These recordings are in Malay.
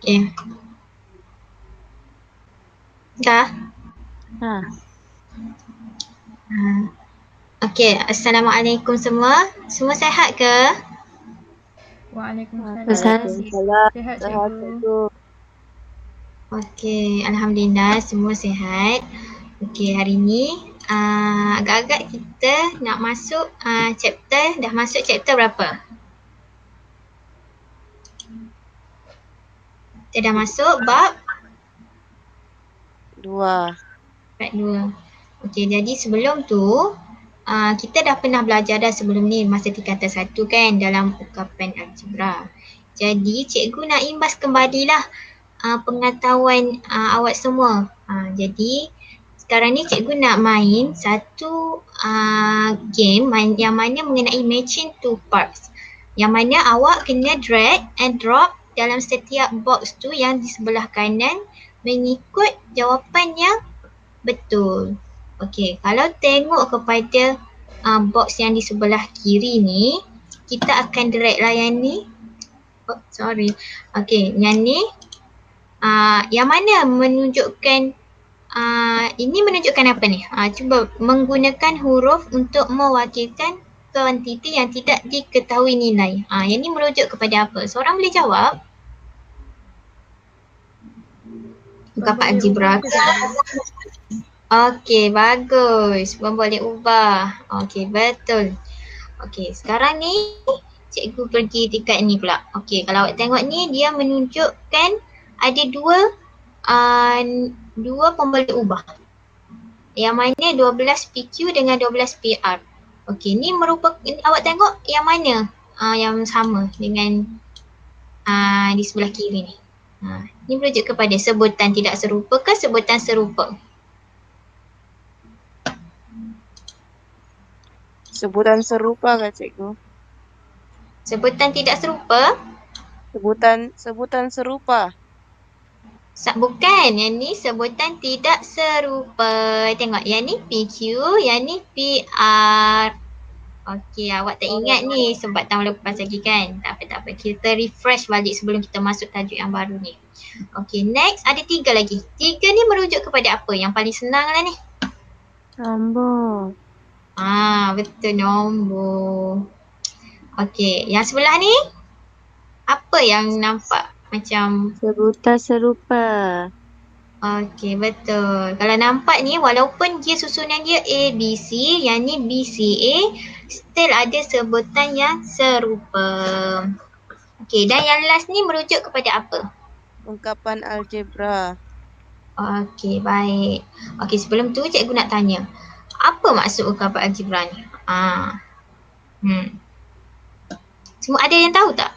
Okay. Dah? Ha. Okay, Assalamualaikum semua. Semua sihat ke? Waalaikumsalam. Waalaikumsalam. Sihat Sehat, cikgu. cikgu. Okay, Alhamdulillah semua sihat. Okay, hari ni agak-agak kita nak masuk dah masuk chapter berapa? Kita dah masuk bab 2. 2. Okay, jadi sebelum tu kita dah pernah belajar dah sebelum ni masa tingkatan 1 kan dalam ukapan algebra. Jadi cikgu nak imbas kembalilah pengetahuan awak semua. Jadi sekarang ni cikgu nak main satu game yang mana mengenai matching two parts. Yang mana awak kena drag and drop dalam setiap box tu yang di sebelah kanan mengikut jawapan yang betul. Okey, kalau tengok kepada box yang di sebelah kiri ni, kita akan drag lah yang ni. Oh, sorry. Okey, yang ni yang mana menunjukkan ini menunjukkan apa ni? Cuba menggunakan huruf untuk mewakilkan kuantiti yang tidak diketahui nilai. Yang ni merujuk kepada apa? Seorang boleh jawab? Ukapan algebra. Okey, bagus. Boleh ubah. Okey, betul. Okey, sekarang ni cikgu pergi dekat ni pula. Okey, kalau awak tengok ni dia menunjukkan ada dua pemboleh ubah. Yang mana 12 PQ dengan 12 PR. Okey, ni merupakan awak tengok yang mana yang sama dengan di sebelah kiri ni. Ni merujuk kepada sebutan tidak serupa ke sebutan serupa? Sebutan serupa ke cikgu? Sebutan tidak serupa? Sebutan serupa. Bukan, yang ni sebutan tidak serupa. Tengok, yang ni PQ, yang ni PR. Okey, awak tak ingat ni sebab tahun lepas lagi kan? Tak apa. Kita refresh balik sebelum kita masuk tajuk yang baru ni. Okey, next ada 3 lagi. 3 ni merujuk kepada apa? Yang paling senang lah ni. Nombor. Betul, nombor. Okey, yang sebelah ni apa yang nampak macam Sebutan serupa. okey, betul. Kalau nampak ni walaupun dia susunan dia A, B, C, yang ni B, C, A, still ada sebutan yang serupa. Okey, dan yang last ni merujuk kepada apa? Ungkapan algebra. Okey, baik. Okey, sebelum tu cikgu nak tanya. Apa maksud ungkapan algebra ni? Semua ada yang tahu tak?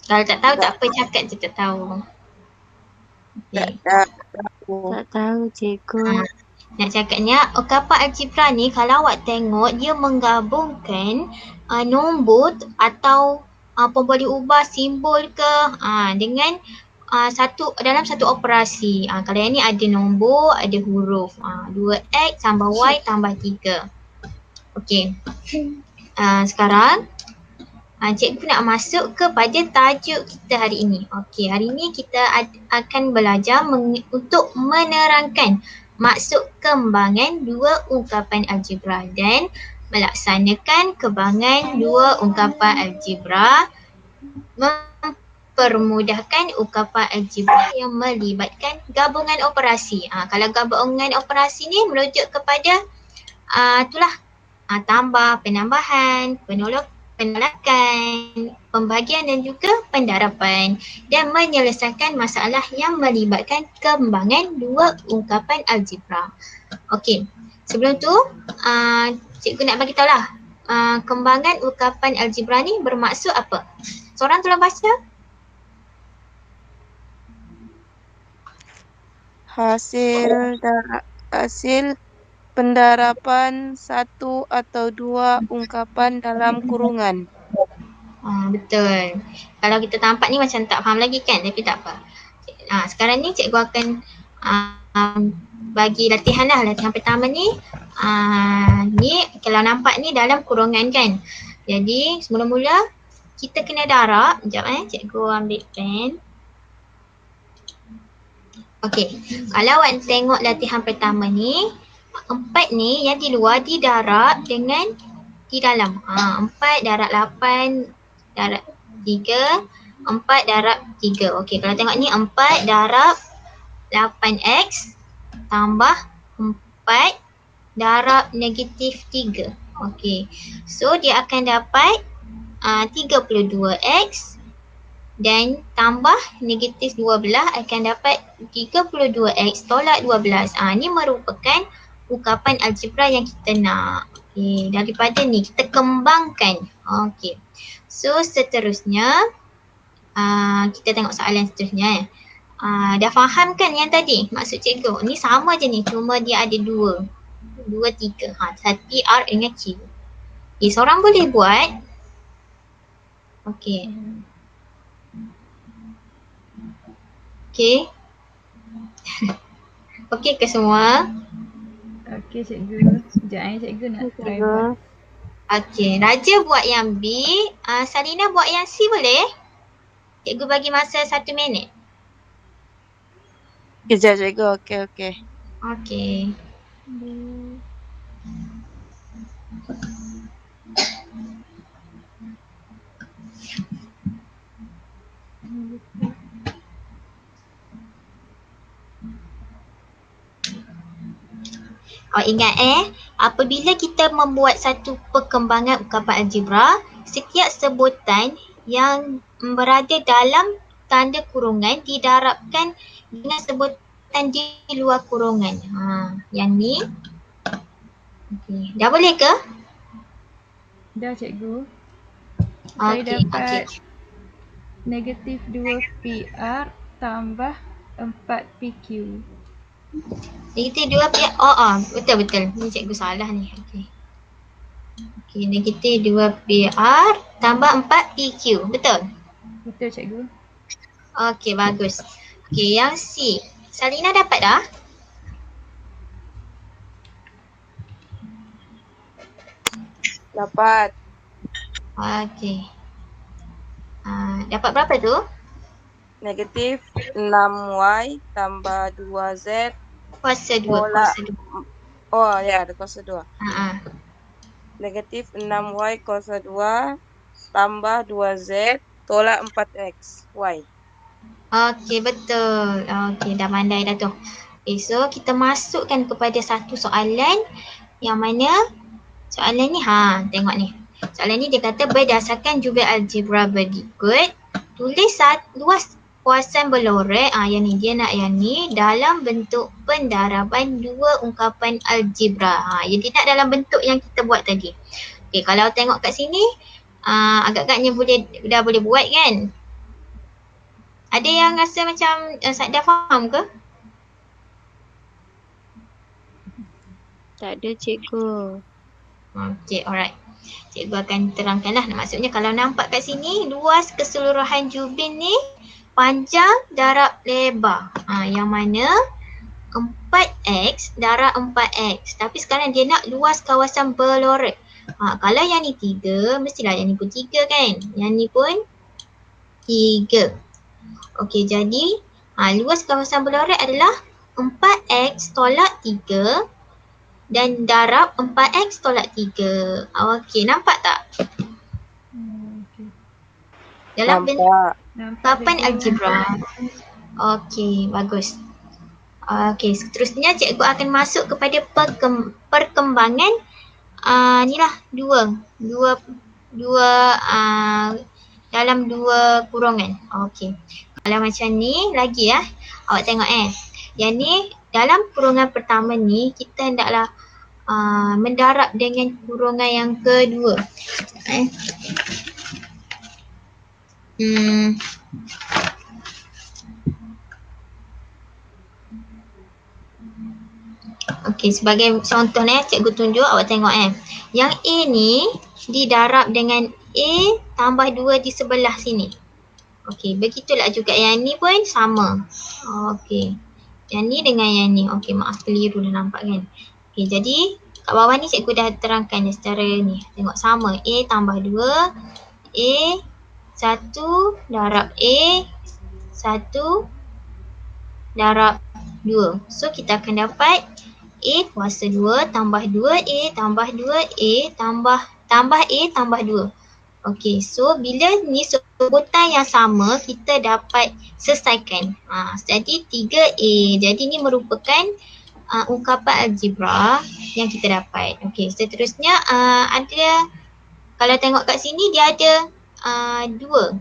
Kalau tak tahu tak apa, cakap je tak tahu. Okay. Tak tahu cikgu. Nak cakapnya ungkapan algebra ni kalau awak tengok dia menggabungkan nombor atau pemboleh ubah simbol ke dengan dalam satu operasi. Kalau yang ni ada nombor, ada huruf. 2x tambah y tambah 3. Okey. Sekarang cikgu nak masuk kepada tajuk kita hari ini. Okey, hari ini kita akan belajar untuk menerangkan maksud kembangan dua ungkapan algebra dan melaksanakan kembangan dua ungkapan algebra mempermudahkan ungkapan algebra yang melibatkan gabungan operasi. Kalau gabungan operasi ni merujuk kepada itulah tambah, penambahan, penolakan, pembahagian dan juga pendarapan dan menyelesaikan masalah yang melibatkan kembangan dua ungkapan algebra. Okey, sebelum tu cikgu nak bagi tahu lah kembangan ungkapan algebra ni bermaksud apa? Seorang tolong baca. Hasil pendarapan satu atau dua ungkapan dalam kurungan. Betul. Kalau kita tampak ni macam tak faham lagi kan, tapi tak apa. Sekarang ni cikgu akan bagi latihan lah. Latihan pertama ni, ni kalau nampak ni dalam kurungan kan. Jadi semula-mula kita kena darab. Sekejap cikgu ambil pen. Okey, kalau awak tengok latihan pertama ni, 4 ni yang di luar didarab dengan di dalam. 4 darab 8 darab 3, 4 darab 3. Okey, kalau tengok ni 4 darab 8x tambah 4 darab negatif 3. Okey, so dia akan dapat 32x dan tambah negatif 12 akan dapat 32x tolak 12. Ni merupakan ungkapan algebra yang kita nak. Okey, daripada ni kita kembangkan. Okey, so seterusnya kita tengok soalan seterusnya. Dah faham kan yang tadi maksud cikgu? Ni sama je ni, cuma dia ada dua, tiga. P, R dengan Q. Seorang boleh buat. Okey. Okey. Okey ke semua? Okey cikgu. Sekejap cikgu nak try buat. Okey, Raja buat yang B, Salina buat yang C boleh? Cikgu bagi masa 1 minit. Kejap cikgu, okey. Okey. Ingat apabila kita membuat satu perkembangan ungkapan algebra, setiap sebutan yang berada dalam tanda kurungan didarabkan dengan sebutan di luar kurungan. Yang ni. Okey, dah boleh ke? Dah cikgu. Saya dapat negatif 2PR tambah 4PQ. Negatif 2 PR. Betul. Ni cikgu salah ni. Okey, negatif 2 PR tambah 4 PQ. Betul? Betul cikgu. Okey, bagus. Okey, yang C. Salina dapat dah? Dapat. Okey. Dapat berapa tu? Negatif 6y tambah 2z Kuasa 2. Oh ya, ada kuasa 2. Ha. Negatif 6y kuasa 2 tambah 2z tolak 4x y. Okey, betul. Okey, dah pandai dah tu. Okay, so kita masukkan kepada satu soalan yang mana soalan ni, tengok ni. Soalan ni dia kata berdasarkan jubel algebra berikut, tulis luas kuasan berlorek, yang ni dia nak yang ni dalam bentuk pendaraban dua ungkapan algebra. Jadi nak dalam bentuk yang kita buat tadi. Okay, kalau tengok kat sini, agak-agaknya dah boleh buat kan? Ada yang rasa macam dah faham ke? Tak ada cikgu. Okay, alright. Cikgu akan terangkan lah. Maksudnya kalau nampak kat sini, luas keseluruhan jubin ni panjang darab lebar. Yang mana 4x darab 4x. Tapi sekarang dia nak luas kawasan berlorek. Kalau yang ni 3, mestilah yang ni pun 3 kan? Yang ni pun 3. Okey, jadi luas kawasan berlorek adalah 4x tolak 3 dan darab 4x tolak 3. Okey, nampak tak? Okay. Dalam bentuk ungkapan cikgu. algebra. Okey, bagus. Okey, seterusnya cikgu akan masuk kepada perkembangan ni lah dua dalam dua kurungan. Okey. Kalau macam ni lagi awak tengok yang ni dalam kurungan pertama ni kita hendaklah mendarab dengan kurungan yang kedua. Okey, sebagai contoh cikgu tunjuk, awak tengok yang A ni didarab dengan A tambah 2 di sebelah sini. Okey, begitulah juga yang ni pun sama. Okey. Yang ni dengan yang ni. Okey, maaf keliru dah nampak kan. Okey, jadi kat bawah ni cikgu dah terangkan secara ni. Tengok sama. A tambah 2. A 1 darab A, 1 darab 2. So kita akan dapat A kuasa 2 tambah 2A tambah 2A tambah A tambah 2. Okey, so bila ni sebutan yang sama kita dapat selesaikan. Jadi 3A. Jadi ni merupakan ungkapan algebra yang kita dapat. Okey, seterusnya ada, kalau tengok kat sini dia ada dua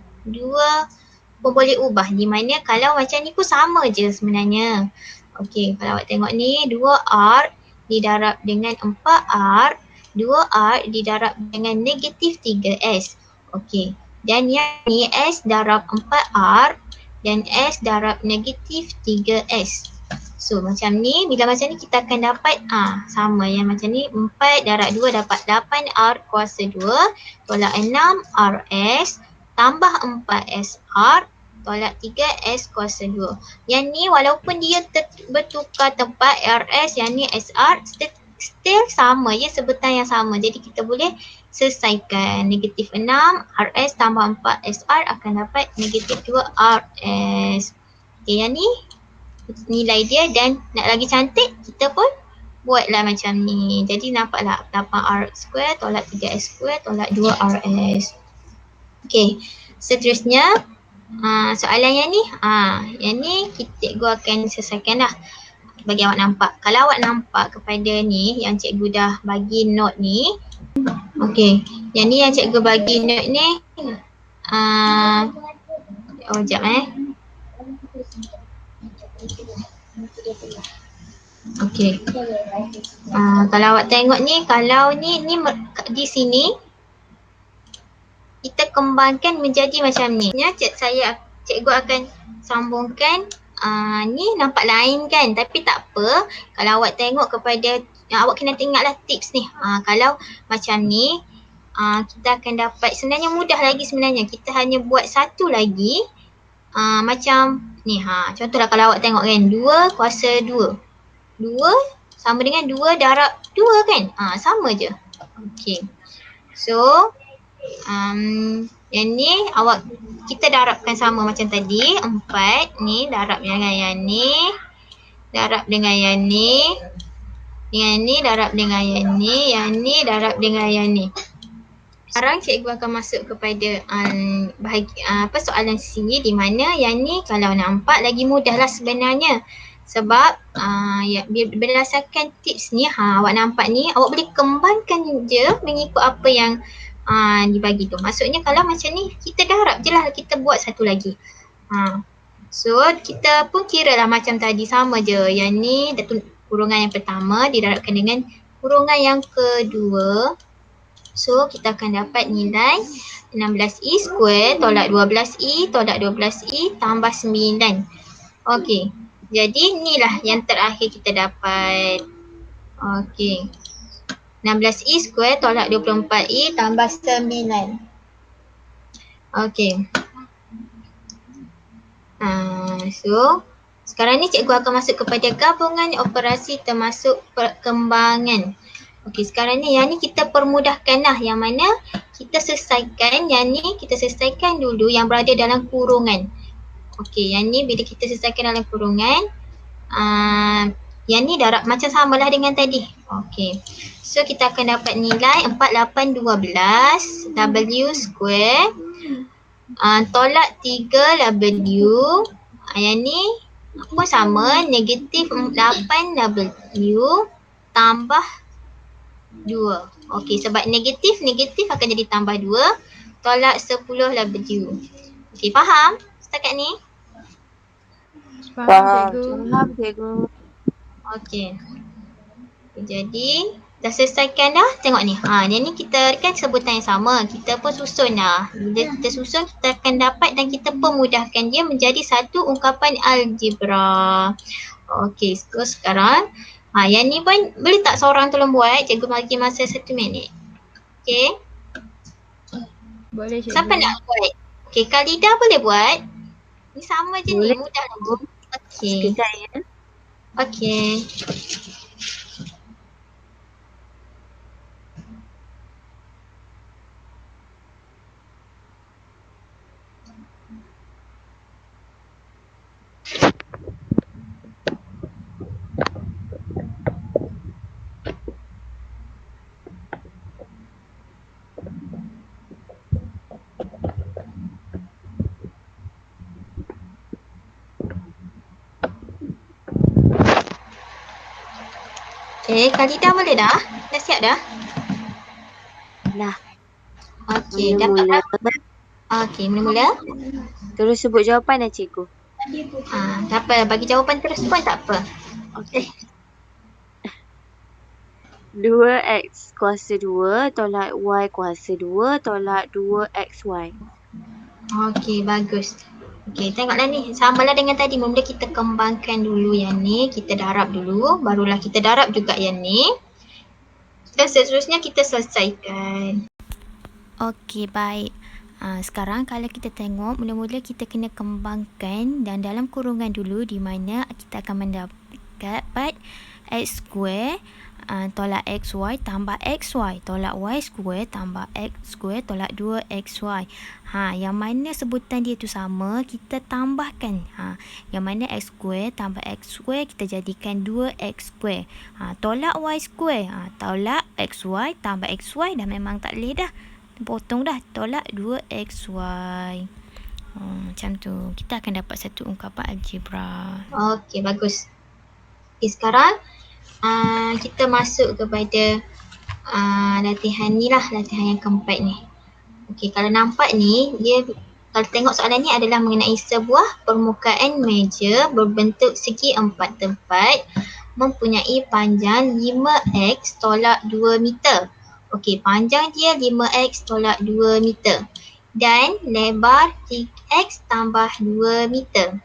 pun boleh ubah, di mana kalau macam ni pun sama je sebenarnya. Okey, kalau awak tengok ni 2R didarab dengan 4R, 2R didarab dengan negatif 3S. Okey, dan yang ni S darab 4R dan S darab negatif 3S. So macam ni, bila macam ni kita akan dapat sama yang macam ni, 4 darab 2 dapat 8R kuasa 2 tolak 6RS tambah 4SR tolak 3S kuasa 2. Yang ni walaupun dia bertukar tempat RS, yang ni SR, still sama je, sebutan yang sama. Jadi kita boleh selesaikan. Negatif 6 RS tambah 4 SR akan dapat negatif 2 RS. Okay, yang ni nilai dia, dan nak lagi cantik kita pun buatlah macam ni. Jadi nampaklah 8R square tolak 3S square tolak 2RS. Okay, seterusnya soalan yang ni cikgu akan selesaikan dah bagi awak nampak. Kalau awak nampak kepada ni yang cikgu dah bagi note ni. Okey, yang ni yang cikgu bagi note ni sekejap Okey. Kalau awak tengok ni, kalau ni di sini kita kembangkan menjadi macam ni. Cikgu akan sambungkan. Ni nampak lain kan, tapi tak apa. Kalau awak tengok kepada, awak kena ingatlah tips ni. Kalau macam ni, kita akan dapat, sebenarnya mudah lagi sebenarnya. Kita hanya buat satu lagi. Macam ni, contohlah kalau awak tengok kan, 2 kuasa 2. 2 sama dengan 2 darab 2 kan? Sama je. Okay. So, yang ni kita darabkan sama macam tadi. 4 ni darab dengan yang ni, darab dengan yang ni, yang ni darab dengan yang ni darab dengan yang ni. Sekarang cikgu akan masuk kepada soalan sini, di mana yang ni kalau nampak lagi mudah lah sebenarnya. Sebab berdasarkan tips ni, awak nampak ni, awak boleh kembangkan je mengikut apa yang dibagi tu. Maksudnya kalau macam ni, kita darab je lah, kita buat satu lagi. So kita pun kira lah macam tadi, sama je. Yang ni kurungan yang pertama didarabkan dengan kurungan yang kedua. So kita akan dapat nilai 16i square tolak 12i tolak 12i tambah 9. Okey, jadi inilah yang terakhir kita dapat. Okey, 16i square tolak 24i tambah 9. Okey. So sekarang ni cikgu akan masuk kepada gabungan operasi termasuk perkembangan. Okey, sekarang ni yang ni kita permudahkan lah, yang mana kita selesaikan, yang ni kita selesaikan dulu yang berada dalam kurungan. Okey, yang ni bila kita selesaikan dalam kurungan, yang ni darab macam samalah dengan tadi. Okey, so kita akan dapat nilai 4812 W square tolak 3W. Yang ni pun sama, negatif 8W tambah 2. Okey, sebab negatif akan jadi tambah 2 tolak 10W. Okey, faham setakat ni? Faham cikgu. Faham cikgu. Okey. Jadi dah selesaikan dah, tengok ni. Yang ni kita kan sebutan yang sama, kita pun susun dah. Bila kita susun, kita akan dapat dan kita pemudahkan dia menjadi satu ungkapan algebra. Okey, so sekarang yang ni pun boleh tak seorang tolong buat? Cikgu bagi masa 1 minit. Okey. Boleh cikgu. Siapa nak buat? Okey, Khalida boleh buat? Ni sama je Boleh. ni, mudah lagi. Okey. Sekejap ya. Okey. Khalida boleh dah? Dah siap dah? Dah. Okey, dapat Mula-mula. Okey, mula-mula. Terus sebut jawapan dah cikgu. Tak apa, bagi jawapan terus pun tak apa. Okey. 2x kuasa 2 tolak y kuasa 2 tolak 2xy. Okey, bagus. Okey, tengoklah ni. Samalah dengan tadi. Mula kita kembangkan dulu yang ni. Kita darab dulu. Barulah kita darab juga yang ni. Dan seterusnya kita selesaikan. Okey, baik. Sekarang kalau kita tengok, mula-mula kita kena kembangkan dan dalam kurungan dulu di mana kita akan mendapat x square tolak xy tambah xy tolak y square tambah x square tolak 2xy. Yang mana sebutan dia tu sama, kita tambahkan. Yang mana x square tambah x square kita jadikan 2x square. Tolak y square, tolak xy tambah xy dah memang tak boleh dah. Potong dah, tolak 2xy. Macam tu. Kita akan dapat satu ungkapan algebra. Okey, bagus. Okey, sekarang kita masuk kepada latihan ni lah, latihan yang keempat ni. Okey, kalau nampak ni, dia kalau tengok soalan ni adalah mengenai sebuah permukaan meja berbentuk segi 4 tempat mempunyai panjang 5x tolak 2 meter. Okey, panjang dia 5x tolak 2 meter dan lebar 3x tambah 2 meter.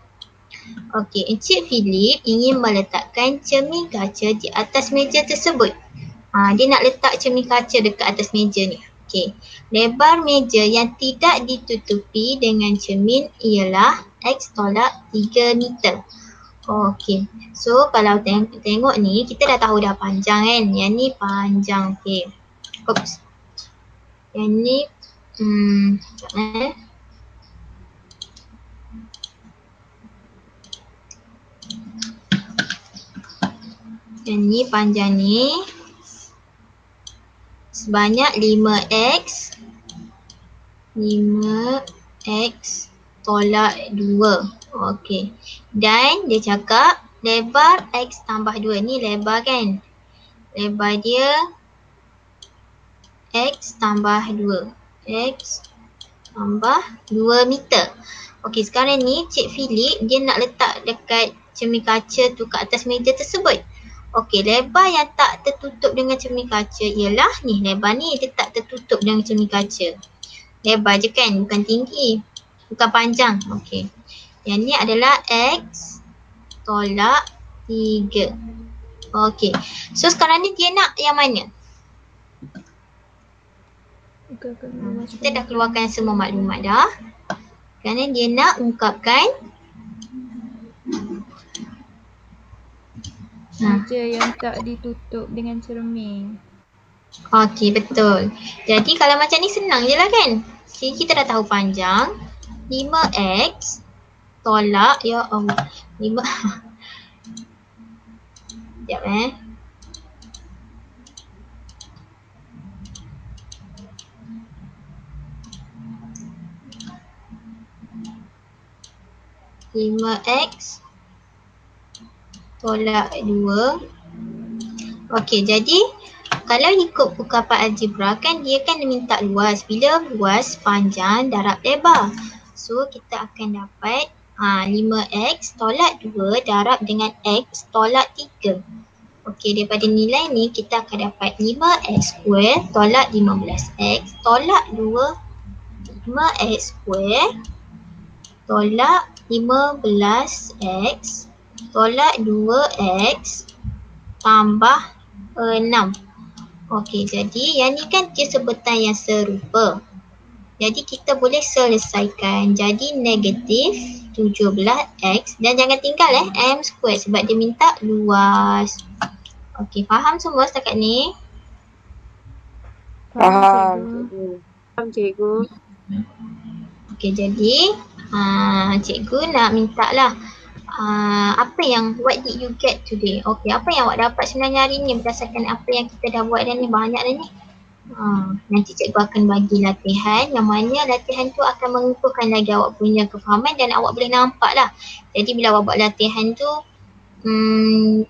Okey, Encik Philip ingin meletakkan cermin kaca di atas meja tersebut. Dia nak letak cermin kaca dekat atas meja ni. Okey, lebar meja yang tidak ditutupi dengan cermin ialah x tolak 3 meter. Okey, so kalau tengok ni, kita dah tahu dah panjang kan. Yang ni panjang, okey. Oops. Yang ni, yang ni panjang ni sebanyak 5x tolak 2. Okey. Dan dia cakap lebar x tambah 2 ni lebar kan. Lebar dia x tambah 2. X tambah 2 meter. Okey, sekarang ni Cik Philip dia nak letak dekat cermin kaca tu kat atas meja tersebut. Okey, lebar yang tak tertutup dengan cermin kaca ialah ni. Lebar ni dia tak tertutup dengan cermin kaca. Lebar je kan, bukan tinggi. Bukan panjang. Okey. Yang ni adalah x tolak 3. Okey. So sekarang ni dia nak yang mana? Kita dah keluarkan semua maklumat dah. Kerana dia nak ungkapkan meja yang tak ditutup dengan cermin. Okey, betul. Jadi kalau macam ni senang je lah kan. Jadi kita dah tahu panjang 5x tolak, ya Allah, 5 sekejap 5x tolak 2. Okey, jadi kalau ikut ungkapan algebra kan dia kan minta luas. Bila luas panjang darab lebar. So kita akan dapat 5x tolak 2 darab dengan x tolak 3. Okey, daripada nilai ni kita akan dapat 5x square tolak 15x tolak 2. 5x square tolak 15x tolak 2x tambah 6. Okey, jadi yang ni kan dia sebutan yang serupa. Jadi kita boleh selesaikan. Jadi negatif 17x dan jangan tinggal m square sebab dia minta luas. Okey, faham semua setakat ni? Faham, cikgu. Okey, jadi cikgu nak minta lah apa yang what did you get today? Okey, apa yang awak dapat sebenarnya hari ni berdasarkan apa yang kita dah buat dah ni, banyak dah ni. Nanti cikgu akan bagi latihan yang mana latihan tu akan mengukuhkan lagi awak punya kefahaman dan awak boleh nampak lah. Jadi bila awak buat latihan tu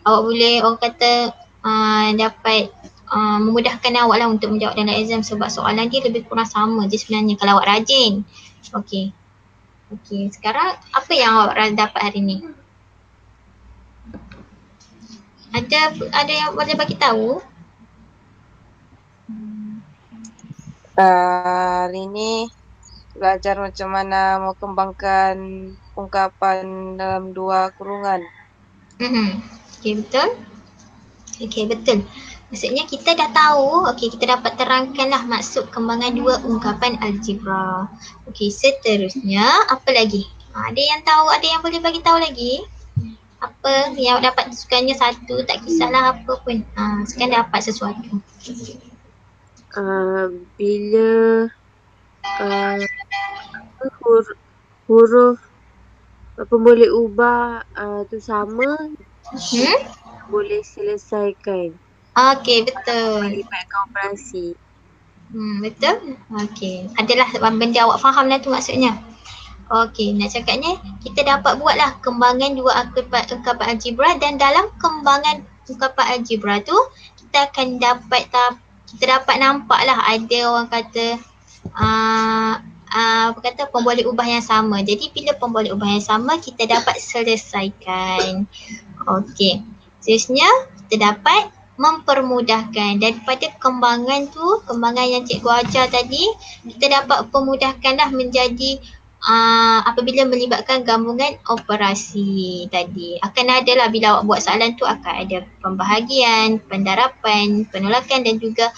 awak boleh orang kata dapat memudahkan awak lah untuk menjawab dalam exam sebab soalan dia lebih kurang sama je sebenarnya kalau awak rajin. Okey. Okey, sekarang apa yang awak dapat hari ni? Ada yang boleh bagi tahu? Hari ni belajar macam mana mau kembangkan ungkapan dalam 2 kurungan. Okey, betul? Okey, betul. Maksudnya kita dah tahu, okey, kita dapat terangkanlah maksud kembangan 2 ungkapan algebra. Okey, seterusnya apa lagi? Ada yang tahu, ada yang boleh bagi tahu lagi? Apa yang dapat sukanya satu, tak kisahlah apa pun. Sekarang dapat sesuatu. Bila huruf apa boleh ubah tu sama, boleh selesaikan. Okey, betul. Melibatkan operasi. Betul? Okey. Adalah benda awak faham lah tu maksudnya. Okey, nak cakapnya kita dapat buatlah kembangan 2 ungkapan algebra dan dalam kembangan ungkapan algebra tu kita akan dapat nampaklah ada orang kata pemboleh ubah yang sama. Jadi bila pemboleh ubah yang sama kita dapat selesaikan. Okey. Seterusnya kita dapat mempermudahkan. Daripada kembangan tu, kembangan yang cikgu ajar tadi, kita dapat pemudahkanlah menjadi apabila melibatkan gabungan operasi tadi. Akan ada lah bila awak buat soalan tu akan ada pembahagian, pendarapan, penolakan dan juga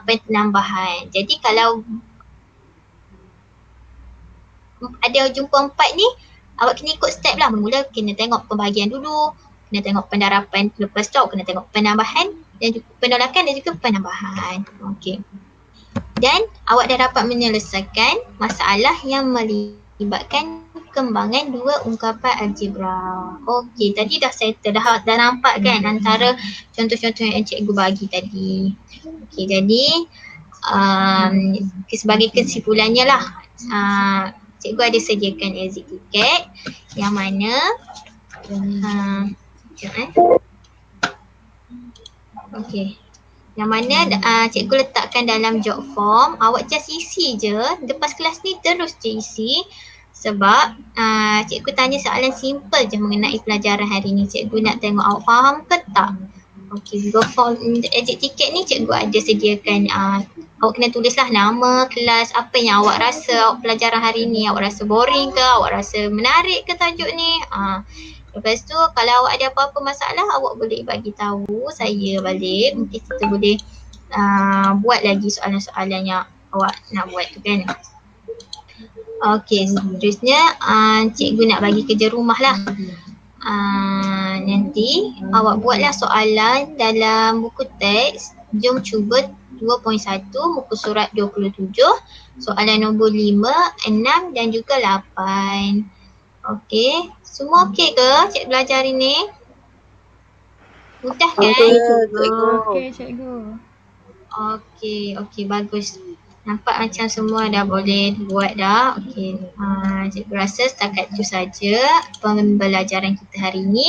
penambahan. Jadi kalau ada jumpa 4 ni, awak kena ikut step lah. Mula kena tengok pembahagian dulu, kena tengok pendarapan, lepas tu kena tengok penambahan dan juga penolakan dan juga penambahan. Okey. Dan awak dah dapat menyelesaikan masalah yang melibatkan kembangan 2 ungkapan algebra. Okey, tadi dah settle, dah nampak kan antara contoh-contoh yang cikgu bagi tadi. Okey, jadi sebagai kesimpulannya lah, cikgu ada sediakan exit ticket yang mana okey. Yang mana cikgu letakkan dalam job form, awak just isi je. Lepas kelas ni terus je isi. Sebab cikgu tanya soalan simple je mengenai pelajaran hari ni. Cikgu nak tengok awak faham ke tak. Okey, job form exit ticket ni cikgu ada sediakan. Awak kena tulislah nama, kelas, apa yang awak rasa awak pelajaran hari ni. Awak rasa boring ke, awak rasa menarik ke tajuk ni. Lepas tu kalau awak ada apa-apa masalah, awak boleh bagi tahu saya balik. Mungkin kita boleh buat lagi soalan-soalan yang awak nak buat tu kan. Okey, seterusnya cikgu nak bagi kerja rumah lah. Nanti awak buatlah soalan dalam buku teks. Jom cuba 2.1 muka surat 27, soalan nombor 5, 6 dan juga 8. Okey, semua okey ke cikgu belajar hari ni? Mudah kan? Okey cikgu. Okey, bagus. Nampak macam semua dah boleh buat dah. Okey, cikgu rasa setakat itu saja pembelajaran kita hari ni.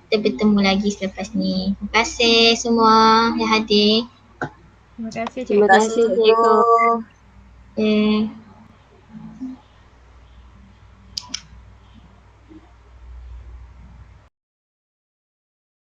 Kita bertemu lagi selepas ni. Terima kasih semua yang hadir. Terima kasih cikgu. Terima kasih cikgu. Okay.